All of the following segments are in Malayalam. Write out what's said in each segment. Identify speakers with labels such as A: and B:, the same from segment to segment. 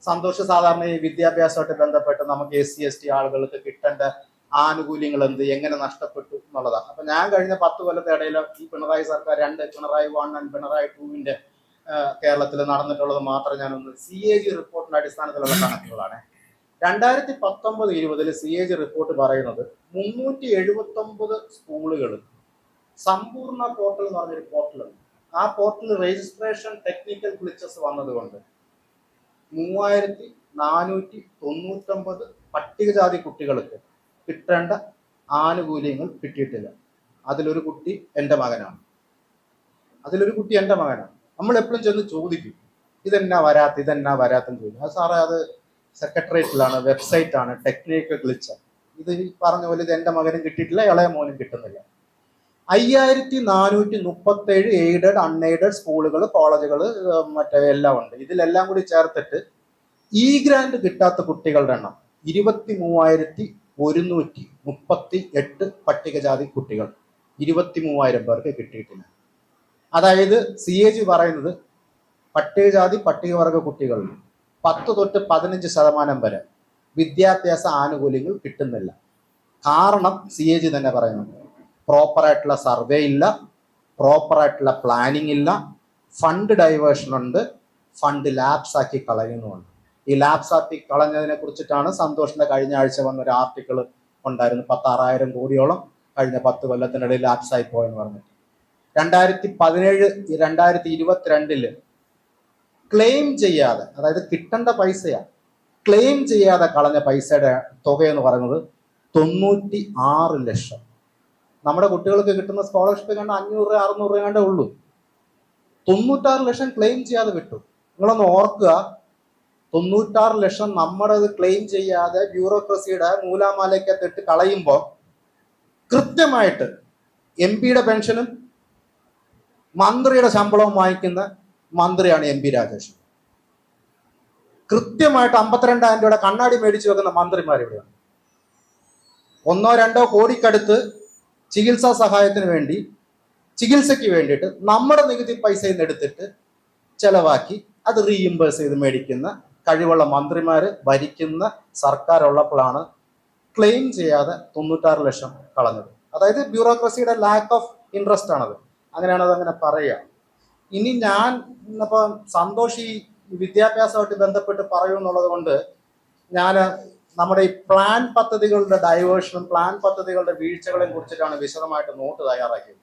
A: സന്തോഷ് സാധാരണ ഈ വിദ്യാഭ്യാസമായിട്ട് ബന്ധപ്പെട്ട് നമുക്ക് SC ST ആളുകൾക്ക് കിട്ടേണ്ട ആനുകൂല്യങ്ങൾ എങ്ങനെ നഷ്ടപ്പെട്ടു എന്നുള്ളതാണ്. അപ്പൊ ഞാൻ കഴിഞ്ഞ 10 കൊല്ലത്തെ ഇടയിൽ ഈ പിണറായി സർക്കാർ, പിണറായി 1 ആൻഡ് പിണറായി 2 കേരളത്തിൽ നടന്നിട്ടുള്ളത് മാത്രം ഞാനൊന്ന് CAG റിപ്പോർട്ടിന്റെ അടിസ്ഥാനത്തിലുള്ള കണക്കുകളാണ്. 2019-20 CAG റിപ്പോർട്ട് പറയുന്നത് 379 സ്കൂളുകൾ സമ്പൂർണ്ണ പോർട്ടൽ എന്ന് പറഞ്ഞൊരു പോർട്ടലുണ്ട്. ആ പോർട്ടൽ രജിസ്ട്രേഷൻ ടെക്നിക്കൽ ഗ്ലിച്ചസ് വന്നതുകൊണ്ട് 3499 പട്ടികജാതി കുട്ടികൾക്ക് കിട്ടേണ്ട ആനുകൂല്യങ്ങൾ കിട്ടിയിട്ടില്ല. അതിലൊരു കുട്ടി എൻ്റെ മകനാണ്. നമ്മൾ എപ്പോഴും ചെന്ന് ചോദിക്കും, ഇതെന്നാ വരാത്തെന്ന് ചോദിക്കും. അത് സാറേ, അത് സെക്രട്ടേറിയറ്റിലാണ്, വെബ്സൈറ്റാണ്, ടെക്നിക്കൽ ഗ്ലിച്ചാണ്. ഇത് പറഞ്ഞ പോലെ ഇത് എൻ്റെ മകനും കിട്ടിയിട്ടില്ല, ഇളയ മോനും കിട്ടുന്നില്ല. 5437 എയ്ഡഡ് അൺഎയ്ഡഡ് സ്കൂളുകൾ, കോളേജുകൾ, മറ്റേ എല്ലാം ഉണ്ട്. ഇതിലെല്ലാം കൂടി ചേർത്തിട്ട് ഗ്രാന്റ് കിട്ടാത്ത കുട്ടികളുടെ എണ്ണം 23,138 പട്ടികജാതി കുട്ടികൾ. 23,000 പേർക്ക് കിട്ടിയിട്ടില്ല. അതായത് CAG പറയുന്നത് പട്ടികവർഗ കുട്ടികൾ 10 തൊട്ട് 15% വരെ വിദ്യാഭ്യാസ ആനുകൂല്യങ്ങൾ കിട്ടുന്നില്ല. കാരണം CAG തന്നെ പറയുന്നുണ്ട്, പ്രോപ്പറായിട്ടുള്ള സർവേ ഇല്ല, പ്രോപ്പറായിട്ടുള്ള പ്ലാനിങ് ഇല്ല, ഫണ്ട് ഡൈവേർഷൻ ഉണ്ട്, ഫണ്ട് ലാപ്സ് ആക്കി കളയുന്നുമുണ്ട്. ഈ ലാപ്സ് ആക്കി കളഞ്ഞതിനെ കുറിച്ചിട്ടാണ് സന്തോഷിന്റെ കഴിഞ്ഞ ആഴ്ച വന്നൊരു ആർട്ടിക്കിൾ ഉണ്ടായിരുന്നു. 16,000 കോടിയോളം കഴിഞ്ഞ 10 കൊല്ലത്തിനിടയിൽ ലാപ്സ് ആയി പോയെന്ന് പറഞ്ഞിട്ട്. 2017-2022 ക്ലെയിം ചെയ്യാതെ, അതായത് കിട്ടേണ്ട പൈസയാണ്, ക്ലെയിം ചെയ്യാതെ കളഞ്ഞ പൈസയുടെ തുകയെന്ന് പറയുന്നത് 96 ലക്ഷം. നമ്മുടെ കുട്ടികൾക്ക് കിട്ടുന്ന സ്കോളർഷിപ്പ് കണ്ട് 500 600 കണ്ടേ ഉള്ളൂ. 96 ലക്ഷം ക്ലെയിം ചെയ്യാതെ വിട്ടു. നിങ്ങളൊന്ന് ഓർക്കുക, 96 ലക്ഷം നമ്മുടെ ക്ലെയിം ചെയ്യാതെ ബ്യൂറോക്രസിയുടെ നൂലാമാലയ്ക്കകത്തിട്ട് കളയുമ്പോൾ കൃത്യമായിട്ട് MP-യുടെ പെൻഷനും മന്ത്രിയുടെ ശമ്പളവും വാങ്ങിക്കുന്ന മന്ത്രിയാണ് MP രാജേഷ്. കൃത്യമായിട്ട് 52,000 രൂപയുടെ കണ്ണാടി മേടിച്ചു വെക്കുന്ന മന്ത്രിമാർ ഇവിടെയാണ്. 1-2 കോടിക്കടുത്ത് ചികിത്സാ സഹായത്തിന് വേണ്ടി, ചികിത്സയ്ക്ക് വേണ്ടിയിട്ട് നമ്മുടെ നികുതി പൈസയിൽ നിന്ന് എടുത്തിട്ട് ചെലവാക്കി അത് റീഇംബേഴ്സ് ചെയ്ത് മേടിക്കുന്ന കഴിവുള്ള മന്ത്രിമാര് ഭരിക്കുന്ന സർക്കാർ ഉള്ളപ്പോഴാണ് ക്ലെയിം ചെയ്യാതെ 96 ലക്ഷം കളഞ്ഞത്. അതായത് ബ്യൂറോക്രസിയുടെ ലാക്ക് ഓഫ് ഇൻട്രസ്റ്റ് ആണത്. അങ്ങനെയാണ് അതങ്ങനെ പറയുക. ഇനി ഞാൻ ഇന്നിപ്പോൾ സന്തോഷ് ഈ വിദ്യാഭ്യാസമായിട്ട് ബന്ധപ്പെട്ട് പറയുമെന്നുള്ളത് കൊണ്ട് ഞാൻ നമ്മുടെ ഈ പ്ലാൻ പദ്ധതികളുടെ ഡൈവേർഷനും പ്ലാൻ പദ്ധതികളുടെ വീഴ്ചകളെയും കുറിച്ചിട്ടാണ് വിശദമായിട്ട് നോട്ട് തയ്യാറാക്കിയത്.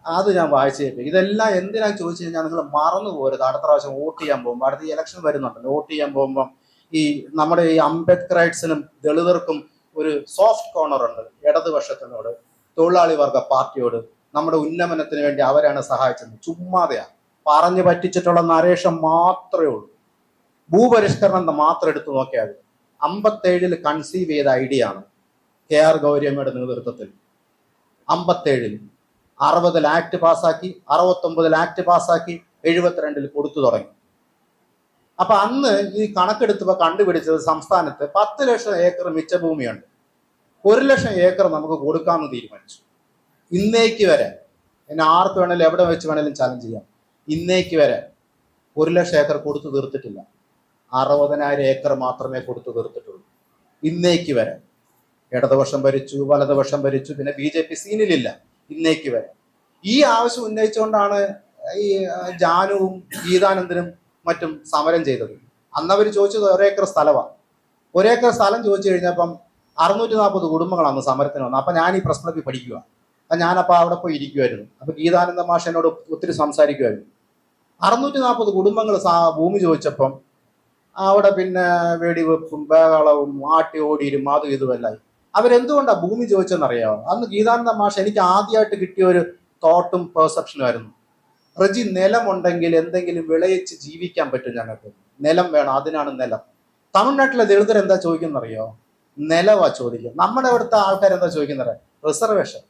A: അത് ഞാൻ വായിച്ചു കേൾപ്പിക്കും. ഇതെല്ലാം എന്തിനാന്ന് ചോദിച്ചു കഴിഞ്ഞാൽ നിങ്ങൾ മറന്നു പോരുത്. അടുത്ത പ്രാവശ്യം വോട്ട് ചെയ്യാൻ പോകുമ്പോൾ, അടുത്ത ഇലക്ഷൻ വരുന്നുണ്ടല്ലോ, വോട്ട് ചെയ്യാൻ പോകുമ്പോൾ ഈ നമ്മുടെ ഈ അംബേദ്കറൈറ്റ്സിനും ദളിതർക്കും ഒരു സോഫ്റ്റ് കോർണർ ഉണ്ട്. ഇടതുപക്ഷത്തിനോട്, തൊഴിലാളി വർഗ പാർട്ടിയോട്, നമ്മുടെ ഉന്നമനത്തിന് വേണ്ടി അവരാണ് സഹായിച്ചത്. ചുമ്മാതെയാ പറഞ്ഞു പറ്റിച്ചിട്ടുള്ള നരേഷം മാത്രമേ ഉള്ളൂ. ഭൂപരിഷ്കരണം മാത്രം എടുത്തു നോക്കിയാൽ 57 കൺസീവ് ചെയ്ത ഐഡിയ ആണ് KR ഗൗരിയമ്മയുടെ നേതൃത്വത്തിൽ. 57 60 ആക്ട് പാസ്സാക്കി, 69 ആക്ട് പാസ്സാക്കി, 72 കൊടുത്തു തുടങ്ങി. അപ്പൊ അന്ന് ഈ കണക്കെടുത്തപ്പോ കണ്ടുപിടിച്ചത് സംസ്ഥാനത്ത് 10 ലക്ഷം ഏക്കർ മിച്ചഭൂമിയുണ്ട്. 1 ലക്ഷം ഏക്കർ നമുക്ക് കൊടുക്കാമെന്ന് തീരുമാനിച്ചു. ഇന്നേക്ക് വരെ, എന്നെ ആർക്ക് വേണേലും എവിടെ വെച്ച് വേണേലും ചലഞ്ച് ചെയ്യാം, ഇന്നേക്ക് വരെ 1 ലക്ഷം ഏക്കർ കൊടുത്തു തീർത്തിട്ടില്ല. 60,000 ഏക്കർ മാത്രമേ കൊടുത്തു തീർത്തിട്ടുള്ളൂ ഇന്നേക്ക് വരെ. ഇടതുപക്ഷം ഭരിച്ചു, വലതുപക്ഷം ഭരിച്ചു, പിന്നെ BJP സീനിലില്ല ഇന്നേക്ക് വരെ. ഈ ആവശ്യം ഉന്നയിച്ചുകൊണ്ടാണ് ഈ ജാനുവും ഗീതാനന്ദനും മറ്റും സമരം ചെയ്തത്. അന്ന് അവർ ചോദിച്ചത് 1 ഏക്കർ സ്ഥലമാണ്. 1 ഏക്കർ സ്ഥലം ചോദിച്ചു കഴിഞ്ഞപ്പം 640 കുടുംബങ്ങളാണ് സമരത്തിന് വന്നത്. അപ്പൊ ഞാൻ ഈ പ്രശ്നത്തിൽ പഠിക്കുക. ഞാനപ്പോൾ അവിടെ പോയി ഇരിക്കുമായിരുന്നു. അപ്പൊ ഗീതാനന്ദ മാഷ് എന്നോട് ഒത്തിരി സംസാരിക്കുമായിരുന്നു. 640 കുടുംബങ്ങൾ ഭൂമി ചോദിച്ചപ്പം അവിടെ പിന്നെ വെടിവെപ്പും ബഹളവും ആട്ടി ഓടിയും അതും ഇതുമല്ലായി. അവരെന്തുകൊണ്ടാണ് ഭൂമി ചോദിച്ചെന്നറിയാമോ? അന്ന് ഗീതാനന്ദ മാഷ് എനിക്ക് ആദ്യമായിട്ട് കിട്ടിയ ഒരു തോട്ടും പെർസെപ്ഷനും ആയിരുന്നു. റജി, നിലമുണ്ടെങ്കിൽ എന്തെങ്കിലും വിളയിച്ച് ജീവിക്കാൻ പറ്റും ഞങ്ങൾക്ക്. നിലം വേണം, അതിനാണ് നിലം. തമിഴ്നാട്ടിലെ ദളിതർ എന്താ ചോദിക്കുന്നറിയോ? നിലവാ ചോദിക്കുക. നമ്മുടെ അവിടുത്തെ ആൾക്കാർ എന്താ ചോദിക്കുന്നത്? റിസർവേഷൻ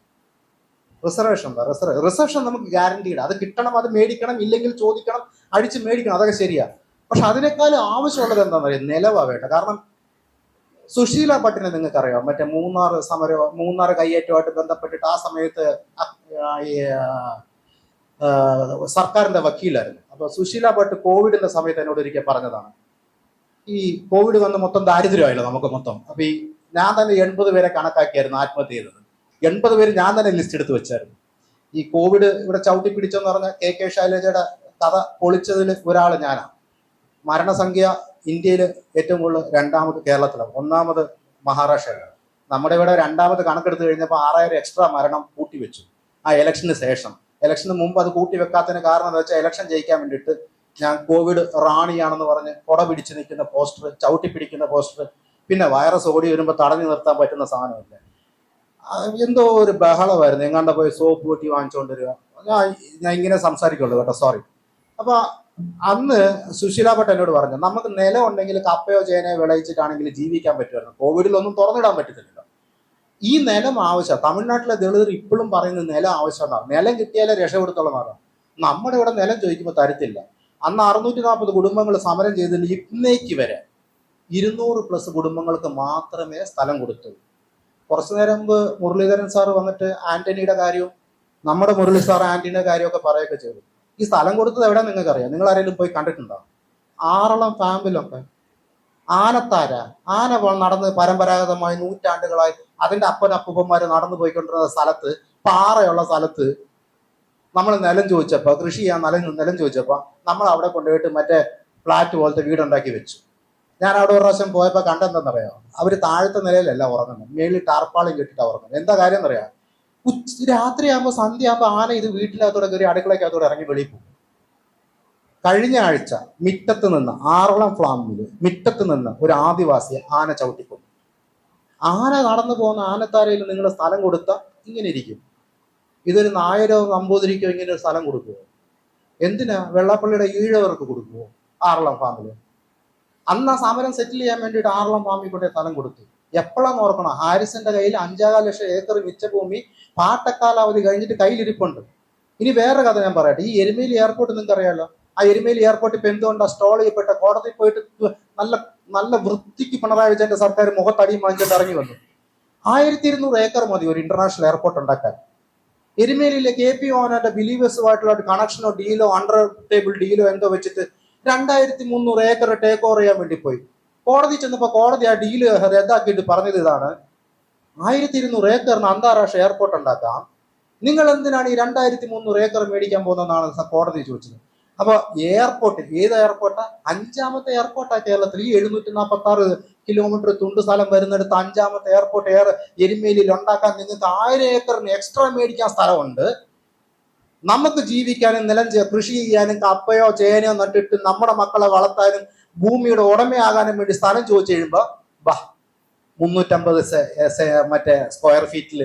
A: എന്താ? റിസർവേഷൻ നമുക്ക് ഗ്യാരണ്ടീഡ്, അത് കിട്ടണം, അത് മേടിക്കണം, ഇല്ലെങ്കിൽ ചോദിക്കണം, അടിച്ച് മേടിക്കണം, അതൊക്കെ ശരിയാ. പക്ഷെ അതിനേക്കാളും ആവശ്യമുള്ളത് എന്താണെന്ന് അറിയാം, നിലവാ വേണ്ട. കാരണം സുശീല ഭട്ടിനെ നിങ്ങൾക്കറിയാം, മറ്റേ മൂന്നാർ കയ്യേറ്റവുമായിട്ട് ബന്ധപ്പെട്ടിട്ട് ആ സമയത്ത് സർക്കാരിന്റെ വക്കീലായിരുന്നു. അപ്പൊ സുശീല ഭട്ട് കോവിഡിന്റെ സമയത്ത് എന്നോട് ഒരിക്കൽ പറഞ്ഞതാണ്, ഈ കോവിഡ് വന്ന് മൊത്തം ദാരിദ്ര്യമായല്ലോ നമുക്ക് മൊത്തം. അപ്പൊ ഈ ഞാൻ തന്നെ 80 പേരെ കണക്കാക്കിയായിരുന്നു ആത്മഹത്യ ചെയ്തത്. 80 പേര് ഞാൻ തന്നെ ലിസ്റ്റ് എടുത്ത് വെച്ചായിരുന്നു. ഈ കോവിഡ് ഇവിടെ ചവിട്ടി പിടിച്ചെന്ന് പറഞ്ഞ കെ ശൈലജയുടെ കഥ പൊളിച്ചതിൽ ഒരാൾ ഞാനാണ്. മരണസംഖ്യ ഇന്ത്യയിൽ ഏറ്റവും കൂടുതൽ രണ്ടാമത് കേരളത്തിലാണ്, ഒന്നാമത് മഹാരാഷ്ട്രയിലാണ്. നമ്മുടെ ഇവിടെ രണ്ടാമത് കണക്കെടുത്ത് കഴിഞ്ഞപ്പോൾ 6000 എക്സ്ട്രാ മരണം കൂട്ടിവെച്ചു ആ ഇലക്ഷന് ശേഷം. ഇലക്ഷന് മുമ്പ് അത് കൂട്ടി വെക്കാത്തതിന് കാരണം എന്താ വെച്ചാൽ ഇലക്ഷൻ ജയിക്കാൻ വേണ്ടിയിട്ട് ഞാൻ കോവിഡ് റാണിയാണെന്ന് പറഞ്ഞ് കൊട പിടിച്ച് നിൽക്കുന്ന പോസ്റ്റർ, ചവിട്ടി പിടിക്കുന്ന പോസ്റ്റർ, പിന്നെ വൈറസ് ഓടി വരുമ്പോൾ തടഞ്ഞു നിർത്താൻ പറ്റുന്ന സാധനമില്ല. എന്തോ ഒരു ബഹളമായിരുന്നു. എങ്ങാണ്ട് പോയി സോപ്പ് കൂട്ടി വാങ്ങിച്ചുകൊണ്ട് വരിക. ഞാൻ ഇങ്ങനെ സംസാരിക്കുള്ളൂ കേട്ടോ, സോറി. അപ്പൊ അന്ന് സുശീല ഭട്ട് എന്നോട് പറഞ്ഞു, നമുക്ക് നിലം ഉണ്ടെങ്കിൽ കപ്പയോ ചേനയോ വിളയിച്ചിട്ടാണെങ്കിൽ ജീവിക്കാൻ പറ്റുമായിരുന്നു, കോവിഡിലൊന്നും തുറന്നിടാൻ പറ്റത്തില്ലല്ലോ. ഈ നിലം ആവശ്യം. തമിഴ്നാട്ടിലെ ദളിതർ ഇപ്പോഴും പറയുന്നത് നിലം ആവശ്യമാണ്. നിലം കിട്ടിയാലേ രക്ഷപ്പെടുത്തുള്ളതാണ്. നമ്മുടെ ഇവിടെ നിലം ചോദിക്കുമ്പോൾ തരത്തില്ല. അന്ന് 640 കുടുംബങ്ങൾ സമരം ചെയ്തതിൽ ഇന്നേക്ക് വരെ 200+ കുടുംബങ്ങൾക്ക് മാത്രമേ സ്ഥലം കൊടുത്തുള്ളൂ. കുറച്ചു നേരം മുമ്പ് മുരളീധരൻ സാറ് വന്നിട്ട് ആന്റണിയുടെ കാര്യവും നമ്മുടെ മുരളി സാർ ആന്റണിയുടെ കാര്യമൊക്കെ പറയുകയൊക്കെ ചെയ്തു. ഈ സ്ഥലം കൊടുത്തത് എവിടെ നിങ്ങൾക്ക് അറിയാം? നിങ്ങൾ ആരെങ്കിലും പോയി കണ്ടിട്ടുണ്ടോ? ആറളം ഫാമിലൊക്കെ ആനത്താര, ആന നടന്ന് പരമ്പരാഗതമായി നൂറ്റാണ്ടുകളായി അതിന്റെ അപ്പനപ്പൂപ്പന്മാര് നടന്നു പോയിക്കൊണ്ടിരുന്ന സ്ഥലത്ത്, പാറയുള്ള സ്ഥലത്ത് നമ്മൾ നിലം ചോദിച്ചപ്പോൾ, കൃഷി ചെയ്യാൻ നിലം ചോദിച്ചപ്പോൾ നമ്മൾ അവിടെ കൊണ്ടുപോയിട്ട് മറ്റേ ഫ്ലാറ്റ് പോലത്തെ വീടുണ്ടാക്കി വെച്ചു. ഞാൻ അവിടെ ഒരു പ്രാവശ്യം പോയപ്പോൾ കണ്ടെന്തെന്നറിയാം, അവർ താഴത്തെ നിലയിലല്ല ഉറങ്ങുന്നത്, മേളിൽ ടാർപ്പാളിൽ കെട്ടിട്ടാണ് ഉറങ്ങുന്നത്. എന്താ കാര്യം എന്നറിയാം? രാത്രിയാകുമ്പോൾ, സന്ധ്യയാകുമ്പോൾ ആന ഇത് വീട്ടിനകത്തൂടെ കയറി അടുക്കളയ്ക്കകത്തൂടെ ഇറങ്ങി വെളിയിൽ പോകും. കഴിഞ്ഞ ആഴ്ച മിറ്റത്ത് നിന്ന്, ആറളം ഫാമില് മിറ്റത്ത് നിന്ന് ഒരു ആദിവാസിയെ ആന ചവിട്ടിക്കൊന്നു. ആന നടന്നു പോകുന്ന ആനത്താരയിൽ നിങ്ങൾ സ്ഥലം കൊടുത്താൽ ഇങ്ങനെ ഇരിക്കും. ഇതൊരു നായരോ നമ്പൂതിരിക്കോ ഇങ്ങനെ ഒരു സ്ഥലം കൊടുക്കുമോ? എന്തിനാ? വെള്ളാപ്പള്ളിയുടെ ഈഴവർക്ക് കൊടുക്കുമോ ആറളം ഫാമില്? അന്ന് ആ സമരം സെറ്റിൽ ചെയ്യാൻ വേണ്ടിയിട്ട് ആറളം ഫാമിൽ കൊണ്ടേ സ്ഥലം കൊടുത്തു. എപ്പോഴാന്ന് ഓർക്കണം, ഹാരിസന്റെ കയ്യിൽ 5.25 ലക്ഷം ഏക്കർ മിച്ചഭൂമി പാട്ടക്കാലാവധി കഴിഞ്ഞിട്ട് കയ്യിലിരിപ്പുണ്ട്. ഇനി വേറെ കഥ ഞാൻ പറയട്ടെ. ഈ എരുമേലി എയർപോർട്ട് നിങ്ങൾക്ക് അറിയാലോ. ആ എരുമേലി എയർപോർട്ട് ഇപ്പൊ എന്തുകൊണ്ടാണ് സ്റ്റോൾ ചെയ്യപ്പെട്ട? കോടതി പോയിട്ട് നല്ല നല്ല വൃത്തിക്ക് പിണറായി വിജയന്റെ സർക്കാർ മുഖത്തടിയും വാങ്ങിച്ചിട്ട് ഇറങ്ങി വന്നു. 1200 ഏക്കർ മതി ഒരു ഇന്റർനാഷണൽ എയർപോർട്ട് ഉണ്ടാക്കാൻ. എരുമേലിയിലെ KP മോഹനന്റെ ബിലീവേഴ്സുമായിട്ടുള്ള കണക്ഷനോ ഡീലോ അണ്ടർ ടേബിൾ ഡീലോ എന്തോ വെച്ചിട്ട് 2300 ഏക്കർ ടേക്ക് ഓവർ ചെയ്യാൻ വേണ്ടി പോയി. കോടതി ചെന്നപ്പോൾ കോടതി ആ ഡീല് റദ്ദാക്കിയിട്ട് പറഞ്ഞത് ഇതാണ്: 1200 ഏക്കറിന് അന്താരാഷ്ട്ര എയർപോർട്ട് ഉണ്ടാക്കാം, നിങ്ങൾ എന്തിനാണ് ഈ 2300 ഏക്കർ മേടിക്കാൻ പോകുന്നതെന്നാണ് കോടതി ചോദിച്ചത്. അപ്പൊ എയർപോർട്ട്, ഏത് എയർപോർട്ടാ? 5ാമത്തെ എയർപോർട്ടാ കേരളത്തിൽ. ഈ 746 കിലോമീറ്റർ തുണ്ട് സ്ഥലം വരുന്നിടത്ത് 5ാമത്തെ എയർപോർട്ട് എരുമേലിയിൽ ഉണ്ടാക്കാൻ നിങ്ങൾക്ക് 1000 ഏക്കറിന് എക്സ്ട്രാ മേടിക്കാൻ സ്ഥലമുണ്ട്. നമുക്ക് ജീവിക്കാനും നിലം കൃഷി ചെയ്യാനും കപ്പയോ ചേനയോ നട്ടിട്ട് നമ്മുടെ മക്കളെ വളർത്താനും ഭൂമിയുടെ ഉടമയാകാനും വേണ്ടി സ്ഥലം ചോദിച്ചു കഴിയുമ്പോ 350 മറ്റേ സ്ക്വയർ ഫീറ്റിൽ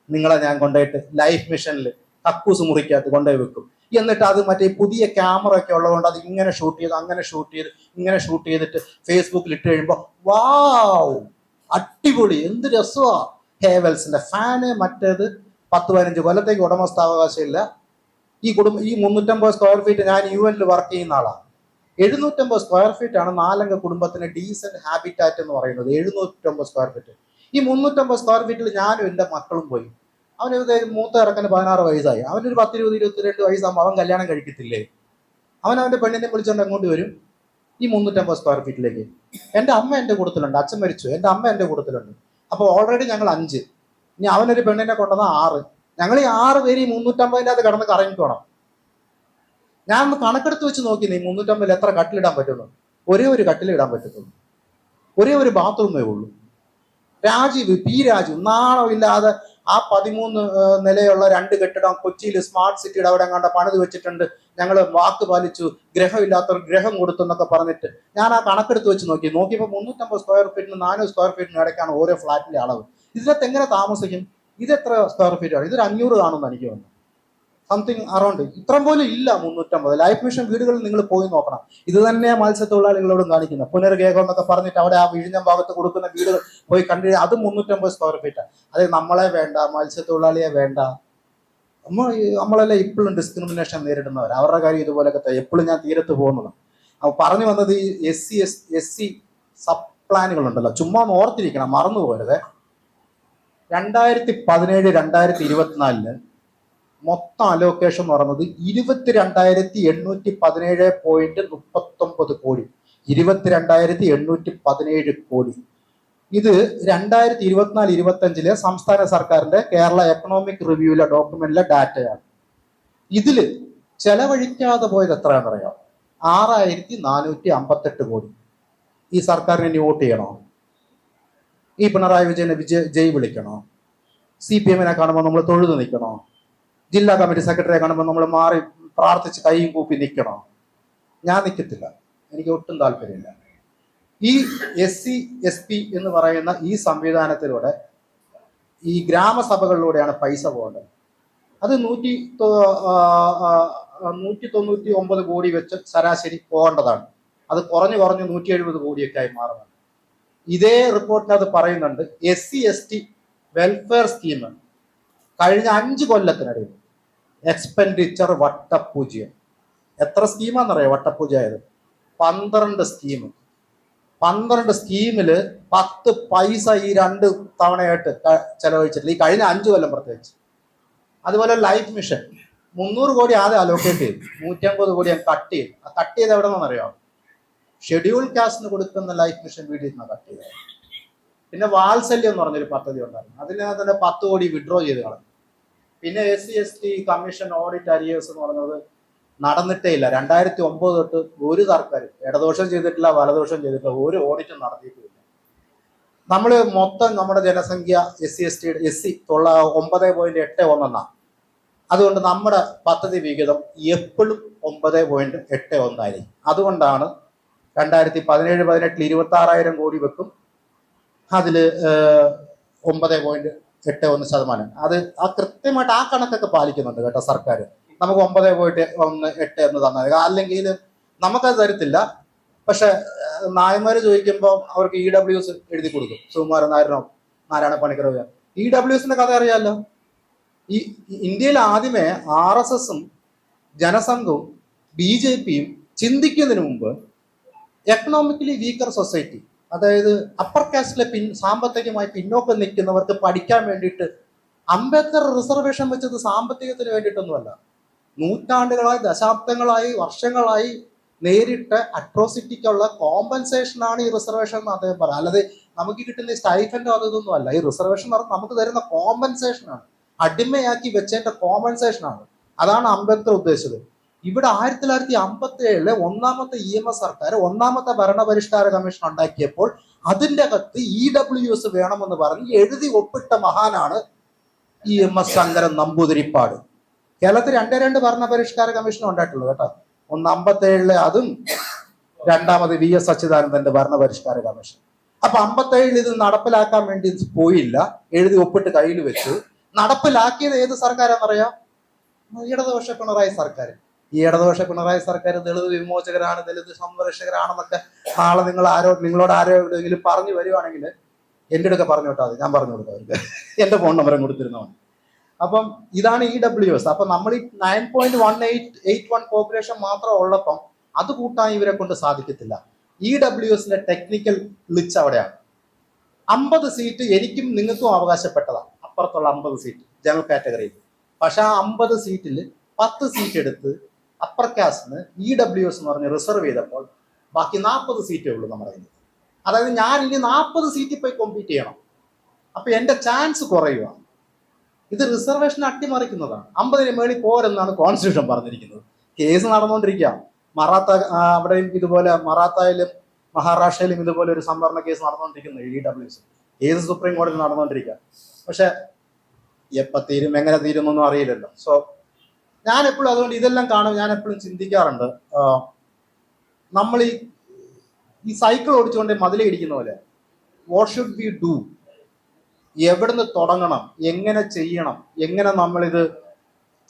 A: നിങ്ങളെ ഞാൻ കൊണ്ടുപോയിട്ട് ലൈഫ് മിഷനിൽ കക്കൂസ് മുറിക്കകത്ത് കൊണ്ടുപോയി വെക്കും. എന്നിട്ട് അത് മറ്റേ പുതിയ ക്യാമറ ഒക്കെ ഉള്ളതുകൊണ്ട് അത് ഇങ്ങനെ ഷൂട്ട് ചെയ്ത്, അങ്ങനെ ഷൂട്ട് ചെയ്ത്, ഇങ്ങനെ ഷൂട്ട് ചെയ്തിട്ട് ഫേസ്ബുക്കിൽ ഇട്ട് കഴിയുമ്പോൾ വാവ്, അടിപൊളി, എന്ത് രസമാ. ഹേവൽസിന്റെ ഫാന്, മറ്റേത് 10-15 കൊല്ലത്തേക്ക് ഉടമസ്ഥാവകാശം ഇല്ല. ഈ 350 സ്ക്വയർ ഫീറ്റ്, ഞാൻ UN വർക്ക് ചെയ്യുന്ന ആളാണ്. 750 സ്ക്വയർ ഫീറ്റ് ആണ് 4 അംഗ കുടുംബത്തിന് ഡീസന്റ് ഹാബിറ്റാറ്റ് എന്ന് പറയുന്നത്. 750 സ്ക്വയർ ഫീറ്റ്. ഈ 350 സ്ക്വയർ ഫീറ്റിൽ ഞാനും എൻ്റെ മക്കളും പോയി. അവന് മൂത്ത ഇറക്കന് 16 വയസ്സായി. അവനൊരു 10, 20, 22 വയസ്സാകുമ്പോൾ അവൻ കല്യാണം കഴിക്കത്തില്ലേ? അവൻ്റെ പെണ്ണിനെ വിളിച്ചുകൊണ്ട് അങ്ങോട്ട് വരും ഈ 350 സ്ക്വയർ ഫീറ്റിലേക്ക്. എൻ്റെ അമ്മ എൻ്റെ കൂട്ടത്തിലുണ്ട്, അച്ഛൻ മരിച്ചു, എൻ്റെ അമ്മ എൻ്റെ കൂട്ടത്തിലുണ്ട്. അപ്പോൾ ഓൾറെഡി ഞങ്ങൾ 5. ഇനി അവനൊരു പെണ്ണിനെ കൊണ്ടുവന്നാൽ 6. ഞങ്ങൾ ഈ 6 പേര് ഈ 350-ൻ്റെ കടന്ന് കറങ്ങിക്കോണം. ഞാൻ ഒന്ന് കണക്കെടുത്ത് വെച്ച് നോക്കി, നീ 350 എത്ര കട്ടിലിടാൻ പറ്റുന്നു? ഒരേ ഒരു കട്ടിലിടാൻ പറ്റത്തുള്ളൂ, ഒരേ ഒരു ബാത്റൂമേ ഉള്ളൂ. രാജീവ് നാണമില്ലാതെ ആ 13 നിലയുള്ള 2 കെട്ടിടം കൊച്ചിയിൽ സ്മാർട്ട് സിറ്റിയുടെ അവിടെ കണ്ട പണിത് വെച്ചിട്ടുണ്ട്. ഞങ്ങൾ വാക്ക് പാലിച്ചു, ഗ്രഹമില്ലാത്തവർ ഗ്രഹം കൊടുത്തു എന്നൊക്കെ പറഞ്ഞിട്ട് ഞാൻ ആ കണക്കെടുത്ത് വെച്ച് നോക്കിയപ്പോൾ 350 സ്ക്വയർ ഫീറ്റിന് 400 സ്ക്വയർ ഫീറ്റിന് ഇടയ്ക്കാണ് ഓരോ ഫ്ലാറ്റിന്റെ അളവ്. ഇതിനകത്ത് എങ്ങനെ താമസിക്കും? ഇത് എത്ര സ്ക്വയർ ഫീറ്റ് ആണ്? ഇതൊരു 500 കാണുമെന്ന് എനിക്ക് തോന്നുന്നു. സംതിങ് അറൗണ്ട് ഇത്രയും പോലും ഇല്ല 350. ലൈഫ് മിഷൻ വീടുകളിൽ നിങ്ങൾ പോയി നോക്കണം. ഇത് തന്നെ മത്സ്യത്തൊഴിലാളികളോടും കാണിക്കുന്നത്. പുനർഗേഹം എന്നൊക്കെ പറഞ്ഞിട്ട് അവിടെ ആ വിഴിഞ്ഞം ഭാഗത്ത് കൊടുക്കുന്ന വീടുകൾ പോയി കണ്ടു, അത് 350 സ്ക്വയർ ഫീറ്റാണ്. അത് നമ്മളെ വേണ്ട, മത്സ്യത്തൊഴിലാളിയെ വേണ്ട. നമ്മളെല്ലാം ഇപ്പോഴും ഡിസ്ക്രിമിനേഷൻ നേരിടുന്നവർ. അവരുടെ കാര്യം ഇതുപോലൊക്കെ എപ്പോഴും ഞാൻ തീരത്ത് പോകുന്നത്. അപ്പൊ പറഞ്ഞു വന്നത് ഈ SC സബ് പ്ലാനുകളുണ്ടല്ലോ, ചുമ്മാ ഓർത്തിരിക്കണം, മറന്നു പോരുത്. 2017, 2024 മൊത്തം അലോക്കേഷൻ എന്ന് പറയുന്നത് 22,817.39 കോടി. 22,817 കോടി. ഇത് 2024-25 സംസ്ഥാന സർക്കാരിന്റെ കേരള എക്കണോമിക് റിവ്യൂവിലെ ഡോക്യുമെന്റിലെ ഡാറ്റയാണ്. ഇതിൽ ചെലവഴിക്കാതെ പോയത് എത്രയാണെന്ന് അറിയാം? 6,458 കോടി. ഈ സർക്കാരിനെ ഇനി വോട്ട് ചെയ്യണോ? ഈ പിണറായി വിജയനെ ജയ് വിളിക്കണോ? CPM-നെ കാണുമ്പോൾ നമ്മൾ തൊഴുതു നിൽക്കണോ? ജില്ലാ കമ്മിറ്റി സെക്രട്ടറിയെ കാണുമ്പോൾ നമ്മൾ മാറി പ്രാർത്ഥിച്ച് കൈയും കൂപ്പി നിൽക്കണോ? ഞാൻ നിൽക്കത്തില്ല, എനിക്ക് ഒട്ടും താല്പര്യമില്ല. ഈ SC/SP എന്ന് പറയുന്ന ഈ സംവിധാനത്തിലൂടെ ഈ ഗ്രാമസഭകളിലൂടെയാണ് പൈസ പോകേണ്ടത്. അത് 199 കോടി വെച്ച് ശരാശരി പോകേണ്ടതാണ്. അത് കുറഞ്ഞു 170 കോടിയൊക്കെ ആയി മാറുന്നുണ്ട്. ഇതേ റിപ്പോർട്ടിനകത്ത് പറയുന്നുണ്ട് SC/ST വെൽഫെയർ സ്കീം കഴിഞ്ഞ 5 കൊല്ലത്തിനിടയിൽ എക്സ്പെൻഡിച്ചർ വട്ടപൂജ്യം. എത്ര സ്കീമാണെന്നറിയാം വട്ടപൂജ ആയത്? 12 സ്കീം. 12 സ്കീമില് 10 പൈസ ഈ 2 തവണയായിട്ട് ചെലവഴിച്ചിട്ടില്ല, ഈ കഴിഞ്ഞ 5 കൊല്ലം പ്രത്യേകിച്ച്. അതുപോലെ ലൈഫ് മിഷൻ 300 കോടി ആദ്യം അലോക്കേറ്റ് ചെയ്തു, 150 കോടി കട്ട് ചെയ്തു. ആ കട്ട് ചെയ്ത് എവിടെ നിന്നറിയാം? ഷെഡ്യൂൾ കാസ്റ്റിന് കൊടുക്കുന്ന ലൈഫ് മിഷൻ വീട്ടിൽ നിന്നാണ് കട്ട് ചെയ്തത്. പിന്നെ വാത്സല്യം എന്ന് പറഞ്ഞൊരു പദ്ധതി ഉണ്ടായിരുന്നു, അതിനകത്ത് തന്നെ 10 കോടി വിഡ്രോ ചെയ്ത് കളഞ്ഞു. പിന്നെ SC/ST കമ്മീഷൻ ഓഡിറ്റ് അരിയേഴ്സ് എന്ന് പറയുന്നത് നടന്നിട്ടേ ഇല്ല. 2009 തൊട്ട് ഒരു സർക്കാരും ഇടദോഷം ചെയ്തിട്ടില്ല, വലദോഷം ചെയ്തിട്ടില്ല, ഒരു ഓഡിറ്റും നടത്തിയിട്ടില്ല. നമ്മൾ മൊത്തം നമ്മുടെ ജനസംഖ്യ SC/ST 9.81. അതുകൊണ്ട് നമ്മുടെ പദ്ധതി വിഹിതം എപ്പോഴും 9.81 ആയിരിക്കും. അതുകൊണ്ടാണ് 2017-18 26,000 കോടി വെക്കും, അതിൽ 9.81%. അത് കൃത്യമായിട്ട് ആ കണക്കൊക്കെ പാലിക്കുന്നുണ്ട് കേട്ടോ സർക്കാർ. നമുക്ക് 9.18 എന്ന് തന്നത്, അല്ലെങ്കിൽ നമുക്കത് തരത്തില്ല. പക്ഷെ നായന്മാർ ചോദിക്കുമ്പോൾ അവർക്ക് EWS എഴുതി കൊടുക്കും. സുകുമാരൻ നായരനോ നാരായണ പണിക്കരോ. EWSന്റെ കഥ അറിയാമല്ലോ. ഈ ഇന്ത്യയിൽ ആദ്യമേ RSSും ജനസംഘവും BJPയും ചിന്തിക്കുന്നതിന് മുമ്പ് എക്കണോമിക്കലി വീക്കർ സൊസൈറ്റി, അതായത് അപ്പർ കാസ്റ്റിലെ സാമ്പത്തികമായി പിന്നോക്കം നിൽക്കുന്നവർക്ക് പഠിക്കാൻ വേണ്ടിയിട്ട് അംബേദ്കർ റിസർവേഷൻ വെച്ചത് സാമ്പത്തികത്തിന് വേണ്ടിയിട്ടൊന്നുമല്ല. നൂറ്റാണ്ടുകളായി, ദശാബ്ദങ്ങളായി, വർഷങ്ങളായി നേരിട്ട അട്രോസിറ്റിക്കുള്ള കോമ്പൻസേഷനാണ് ഈ റിസർവേഷൻ എന്ന് അദ്ദേഹം പറയാം. അല്ലാതെ നമുക്ക് കിട്ടുന്ന സ്റ്റൈഫൻഡോ അതൊന്നും അല്ല. ഈ റിസർവേഷൻ എന്ന് പറഞ്ഞാൽ നമുക്ക് തരുന്ന കോമ്പൻസേഷനാണ്, അടിമയാക്കി വെച്ചതിന്റെ കോമ്പൻസേഷനാണ്. അതാണ് അംബേദ്കർ ഉദ്ദേശിച്ചത്. ഇവിടെ 1957 ഒന്നാമത്തെ EMS സർക്കാർ ഒന്നാമത്തെ ഭരണപരിഷ്കാര കമ്മീഷൻ ഉണ്ടാക്കിയപ്പോൾ അതിന്റെ അകത്ത് EWS വേണമെന്ന് പറഞ്ഞ് എഴുതി ഒപ്പിട്ട മഹാനാണ് EMS ശങ്കരൻ നമ്പൂതിരിപ്പാട്. കേരളത്തിൽ 2 ഭരണപരിഷ്കാര കമ്മീഷൻ ഉണ്ടായിട്ടുള്ളൂ കേട്ടോ. ഒന്ന് 57 അതും, രണ്ടാമത് VS അച്യുതാനന്ദന്റെ ഭരണപരിഷ്കാര കമ്മീഷൻ. അപ്പൊ 57 ഇത് നടപ്പിലാക്കാൻ വേണ്ടി പോയില്ല, എഴുതി ഒപ്പിട്ട് കയ്യിൽ വെച്ചു. നടപ്പിലാക്കിയത് ഏത് സർക്കാരാണെന്നറിയാം? ഇടതുപക്ഷ പിണറായി സർക്കാർ. ഈ ഇടതുപക്ഷ പിണറായി സർക്കാർ ദളിത് വിമോചകരാണ്, ദളിത് സംരക്ഷകരാണെന്നൊക്കെ നാളെ നിങ്ങളോട് ആരോടെങ്കിലും പറഞ്ഞു വരുവാണെങ്കിൽ എൻ്റെ അടുക്ക പറഞ്ഞു വിട്ടാൽ മതി, ഞാൻ പറഞ്ഞു കൊടുക്കാം അവർക്ക്. എൻ്റെ ഫോൺ നമ്പറും കൊടുത്തിരുന്നതാണ്. അപ്പം ഇതാണ് EWS. അപ്പൊ നമ്മൾ ഈ 9.1881 പോപ്പുലേഷൻ മാത്രം ഉള്ളപ്പം അത് കൂട്ടാൻ ഇവരെ കൊണ്ട് സാധിക്കത്തില്ല. EWSന്റെ ടെക്നിക്കൽ ഗ്ലിച്ച് അവിടെയാണ്. 50 സീറ്റ് എനിക്കും നിങ്ങൾക്കും അവകാശപ്പെട്ടതാണ്, അപ്പുറത്തുള്ള 50 സീറ്റ് ജനറൽ കാറ്റഗറിയിൽ. പക്ഷെ ആ 50 സീറ്റിൽ 10 സീറ്റ് എടുത്ത് അപ്പർ കാസ്റ്റിന് EWS എന്ന് പറഞ്ഞ് റിസർവ് ചെയ്തപ്പോൾ ബാക്കി 40 സീറ്റേ ഉള്ളൂ നമ്മുടെ കയ്യിൽ. അതായത് ഞാൻ ഇനി 40 സീറ്റിൽ പോയി കോമ്പീറ്റ് ചെയ്യണം. അപ്പൊ എന്റെ ചാൻസ് കുറയുക. ഇത് റിസർവേഷൻ അട്ടിമറിക്കുന്നതാണ്. 50-ന് മേളിൽ പോരെന്നാണ് കോൺസ്റ്റിറ്റ്യൂഷൻ പറഞ്ഞിരിക്കുന്നത്. കേസ് നടന്നുകൊണ്ടിരിക്കുക. അവിടെയും ഇതുപോലെ മറാത്തായിലും മഹാരാഷ്ട്രയിലും ഇതുപോലെ ഒരു സംവരണ കേസ് നടന്നുകൊണ്ടിരിക്കുന്നു. EWS കേസ് സുപ്രീം കോടതി നടന്നുകൊണ്ടിരിക്കുക. പക്ഷെ എപ്പോൾ തീരും, എങ്ങനെ തീരും എന്നൊന്നും അറിയില്ലല്ലോ. സോ ഞാൻ എപ്പോഴും അതുകൊണ്ട് ഇതെല്ലാം കാണും, ഞാൻ എപ്പോഴും ചിന്തിക്കാറുണ്ട്, നമ്മൾ ഈ സൈക്കിൾ ഓടിച്ചുകൊണ്ട് മതിലിടിക്കുന്ന പോലെ വാട്ട് ഷുഡ് വി ഡു, എവിടുന്ന് തുടങ്ങണം, എങ്ങനെ ചെയ്യണം, എങ്ങനെ നമ്മളിത്,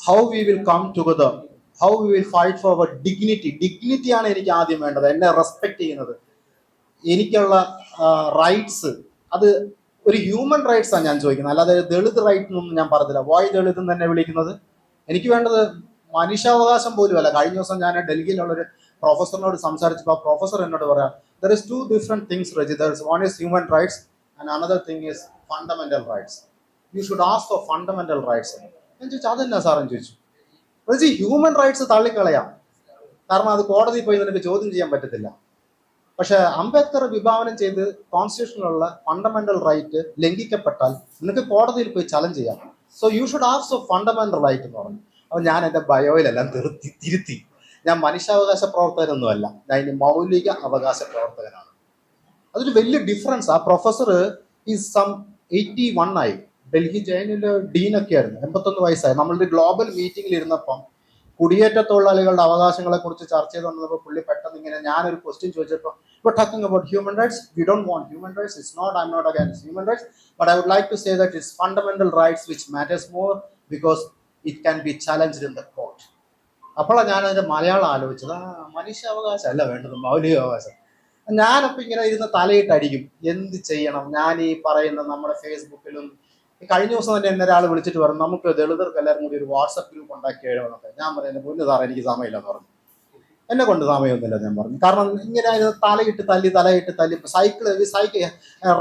A: how we will come together, how we will fight for our dignity. ഡിഗ്നിറ്റിയാണ് എനിക്ക് ആദ്യം വേണ്ടത്, എന്നെ റെസ്പെക്ട് ചെയ്യുന്നത്, എനിക്കുള്ള റൈറ്റ്സ്. അത് ഒരു ഹ്യൂമൻ റൈറ്റ്സ് ആണ് ഞാൻ ചോദിക്കുന്നത്, അല്ലാതെ ദളിത് റൈറ്റ് എന്നൊന്നും ഞാൻ പറഞ്ഞില്ല. വൈ ദളിത് എന്ന് തന്നെ വിളിക്കുന്നത്? എനിക്ക് വേണ്ടത് മനുഷ്യാവകാശം പോലും അല്ല. കഴിഞ്ഞ ദിവസം ഞാൻ ഡൽഹിയിലുള്ളൊരു പ്രൊഫസറിനോട് സംസാരിച്ചപ്പോൾ പ്രൊഫസർ എന്നോട് പറയാം, there is 2 different things, Raji. One is human rights and another thing is fundamental rights. You should ask for fundamental rights. ഞാൻ ചോദിച്ചു അതെന്നാ സാറെന്ന് ചോദിച്ചു. റജി, ഹ്യൂമൻ റൈറ്റ്സ് തള്ളിക്കളയാം, കാരണം അത് കോടതി പോയി നിനക്ക് ചോദ്യം ചെയ്യാൻ പറ്റത്തില്ല. പക്ഷെ അംബേദ്കർ വിഭാവനം ചെയ്ത് കോൺസ്റ്റിറ്റ്യൂഷനിലുള്ള ഫണ്ടമെന്റൽ റൈറ്റ് ലംഘിക്കപ്പെട്ടാൽ നിനക്ക് കോടതിയിൽ പോയി ചലഞ്ച് ചെയ്യാം. So you should have so fundamental right എന്ന് പറഞ്ഞു. അപ്പൊ ഞാൻ എൻ്റെ ബയോയിലെല്ലാം തിരുത്തി. ഞാൻ മനുഷ്യാവകാശ പ്രവർത്തകനൊന്നുമല്ല, ഞാൻ ഇനി മൗലിക അവകാശ പ്രവർത്തകനാണ്. അതൊരു വലിയ ഡിഫറൻസ്. ആ പ്രൊഫസർ ഈ സം 81 ആയി, ഡൽഹി ജയിലിലെ ഡീനൊക്കെ ആയിരുന്നു, 81 വയസ്സായി. നമ്മളുടെ ഗ്ലോബൽ മീറ്റിംഗിൽ ഇരുന്നപ്പം കുടിയേറ്റ തൊഴിലാളികളുടെ അവകാശങ്ങളെ കുറിച്ച് ചർച്ച ചെയ്തുകൊണ്ടിരുന്നപ്പോൾ പുള്ളി പെട്ടെന്ന് ഇങ്ങനെ ഞാനൊരു ക്വസ്റ്റ്യൻ ചോദിച്ചപ്പോൾ talking about human rights, we don't want human rights, I'm not against human rights, but I would like to say that it's fundamental rights which matters more because it can be challenged in the court. അപ്പോഴാണ് ഞാൻ അതിന്റെ മലയാളം ആലോചിച്ചത്. മനുഷ്യാവകാശം അല്ല വേണ്ടത്, മൗലികാവകാശം. ഞാനപ്പോൾ ഇങ്ങനെ ഇരുന്ന് തലയിട്ട് അടിക്കും, എന്ത് ചെയ്യണം. ഞാൻ ഈ പറയുന്ന നമ്മുടെ ഫേസ്ബുക്കിലും കഴിഞ്ഞ ദിവസം തന്നെ എന്നെ ഒരാൾ വിളിച്ചിട്ട് പറഞ്ഞു, നമുക്ക് ദളിതർക്ക് എല്ലാവരും കൂടി ഒരു വാട്സപ്പ് ഗ്രൂപ്പ് ഉണ്ടാക്കി എഴുതണമൊക്കെ. ഞാൻ പറയുന്നത് പൊന്നു സാറേ, എനിക്ക് സമയമില്ലെന്ന് പറഞ്ഞു. എന്നെ കൊണ്ട് സമയമൊന്നുമില്ല ഞാൻ പറഞ്ഞു. കാരണം ഇങ്ങനെ തലയിട്ട് തല്ലി cycle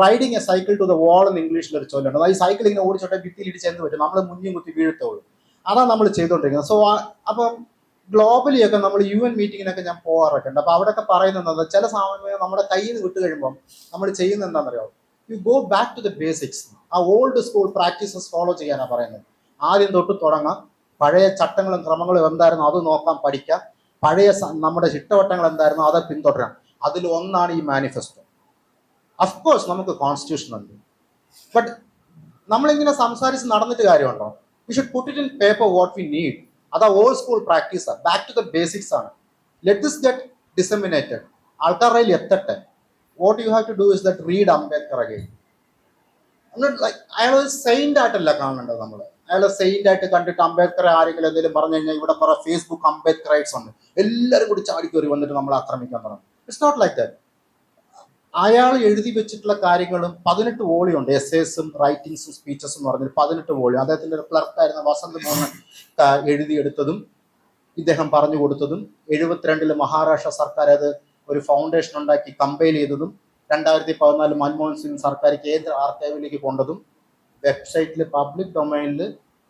A: riding a cycle to the wall എന്ന് ഇംഗ്ലീഷിൽ ഒരു ചൊല്ലുണ്ട്. അതായത് സൈക്കിൾ ഇങ്ങനെ ഓടിച്ചോട്ടെ ഭിത്തിയിലിടിച്ച് എന്ത് പറ്റും, നമ്മൾ മുന്നിൽ കുത്തി വീഴത്തുള്ളൂ. അതാണ് നമ്മൾ ചെയ്തുകൊണ്ടിരിക്കുന്നത്. സോ അപ്പം ഗ്ലോബലി ഒക്കെ നമ്മൾ UN മീറ്റിങ്ങിനൊക്കെ ഞാൻ പോകാറൊക്കെ ഉണ്ട്. അപ്പൊ അവിടെയൊക്കെ പറയുന്നത് ചില സമയം നമ്മുടെ കയ്യിൽ നിന്ന് വിട്ട് കഴിയുമ്പോൾ നമ്മൾ ചെയ്യുന്നത് എന്താണെന്നറിയാമോ, you go back to the basics. ആ ഓൾഡ് സ്കൂൾ പ്രാക്ടീസസ് ഫോളോ ചെയ്യാനാണ് പറയുന്നത്. ആദ്യം തൊട്ട് തുടങ്ങാം, പഴയ ചട്ടങ്ങളും ക്രമങ്ങളും എന്തായിരുന്നു അത് നോക്കാൻ പഠിക്കാം, പഴയ നമ്മുടെ ചിട്ടവട്ടങ്ങൾ എന്തായിരുന്നു അത് പിന്തുടരാം. അതിൽ ഒന്നാണ് ഈ മാനിഫെസ്റ്റോ. അഫ്കോഴ്സ് നമുക്ക് കോൺസ്റ്റിറ്റ്യൂഷൻ ഉണ്ട്, ബട്ട് നമ്മളിങ്ങനെ സംസാരിച്ച് നടന്നിട്ട് കാര്യമുണ്ടോ? We should put it in paper what we need. അത് ഓൾഡ് സ്കൂൾ പ്രാക്ടീസാണ്, ബാക്ക് ടു ദ ബേസിക്സ് ആണ്. ലെറ്റ് ദിസ് ഗെറ്റ് ഡിസമിനേറ്റഡ്, ആൾക്കാരുടെ കയ്യിൽ എത്തട്ടെ. What you have to do is that read Ambedkar again. അയാൾ സെയിന്റ് ആയിട്ടല്ല കാണേണ്ടത്. നമ്മൾ അയാളെ സെയിന്റ് ആയിട്ട് കണ്ടിട്ട് അംബേദ്കറെ ആരെങ്കിലും എന്തെങ്കിലും പറഞ്ഞു കഴിഞ്ഞാൽ ഇവിടെ കുറെ ഫേസ്ബുക്ക് അംബേദ്കറൈറ്റ്സ് ഉണ്ട്, എല്ലാവരും കൂടി ചാടിക്കയറി വന്നിട്ട് നമ്മളെ ആക്രമിക്കാൻ പറഞ്ഞു. It's not like that. അയാൾ എഴുതി വെച്ചിട്ടുള്ള കാര്യങ്ങളും 18 വോളിയുണ്ട്, എസ്സേസും റൈറ്റിംഗ്സും സ്പീച്ചസും എന്ന് പറഞ്ഞിട്ട് 18 വോളിയം. അദ്ദേഹത്തിന്റെ ഒരു ക്ലർക്കായിരുന്ന വസന്ത് മോഹൻ എഴുതിയെടുത്തതും ഇദ്ദേഹം പറഞ്ഞു കൊടുത്തതും 72 മഹാരാഷ്ട്ര സർക്കാർ അത് ഒരു ഫൗണ്ടേഷൻ ഉണ്ടാക്കി കമ്പൈൽ ചെയ്തതും 2014 മൻമോഹൻ സിംഗ് സർക്കാർ കേന്ദ്ര ആർക്കൈവിലേക്ക് കൊണ്ടതും വെബ്സൈറ്റിൽ പബ്ലിക് ഡൊമൈനിൽ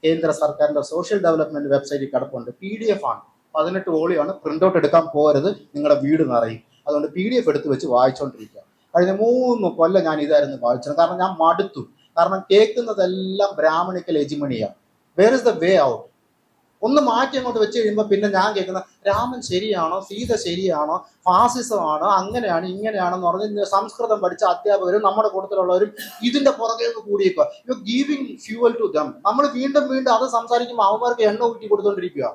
A: കേന്ദ്ര സർക്കാരിന്റെ സോഷ്യൽ ഡെവലപ്മെന്റ് വെബ്സൈറ്റിൽ കിടപ്പുണ്ട്. PDF ആണ്, 18 വോളിയാണ്. പ്രിന്റ് ഔട്ട് എടുക്കാൻ പോകരുത്, നിങ്ങളുടെ വീട് നിറയും. അതുകൊണ്ട് PDF എടുത്ത് വെച്ച് വായിച്ചുകൊണ്ടിരിക്കുക. കഴിഞ്ഞ 3 കൊല്ലം ഞാൻ ഇതായിരുന്നു വായിച്ചത്. കാരണം ഞാൻ മടുത്തു. കാരണം കേൾക്കുന്നതെല്ലാം ബ്രാഹ്മണിക്കൽ എജിമണിയാണ്. Where is the way out? ഒന്ന് മാറ്റി അങ്ങോട്ട് വെച്ച് കഴിയുമ്പോൾ പിന്നെ ഞാൻ കേൾക്കുന്ന രാമൻ ശരിയാണോ, സീത ശരിയാണോ, ഫാസിസമാണോ, അങ്ങനെയാണ് ഇങ്ങനെയാണെന്ന് പറഞ്ഞ് സംസ്കൃതം പഠിച്ച അധ്യാപകരും നമ്മുടെ കൂട്ടത്തിലുള്ളവരും ഇതിന്റെ പുറകെ കൂടിയേക്കുക. You giving fuel to them. നമ്മൾ വീണ്ടും അത് സംസാരിക്കുമ്പോൾ അവന്മാർക്ക് എണ്ണ ഊറ്റി കൊടുത്തോണ്ടിരിക്കുക.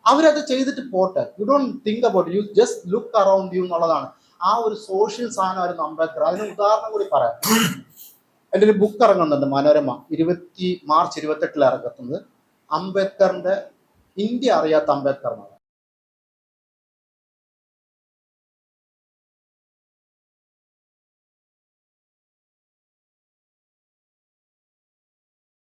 A: അവരത് ചെയ്തിട്ട് പോട്ടെ. You don't think about, you just look around you എന്നുള്ളതാണ്. ആ ഒരു സോഷ്യൽ സാധനമായിരുന്നു അംബേദ്കർ. അതിന് ഉദാഹരണം കൂടി പറയാം. എൻ്റെ ഒരു ബുക്ക് ഇറങ്ങുന്നുണ്ട്, മനോരമ, മാർച്ച് 28 ഇറങ്ങുന്നത്. അംബേദ്കറിന്റെ ഇന്ത്യ അറിയാത്ത അംബേദ്കർ എന്നാണ്.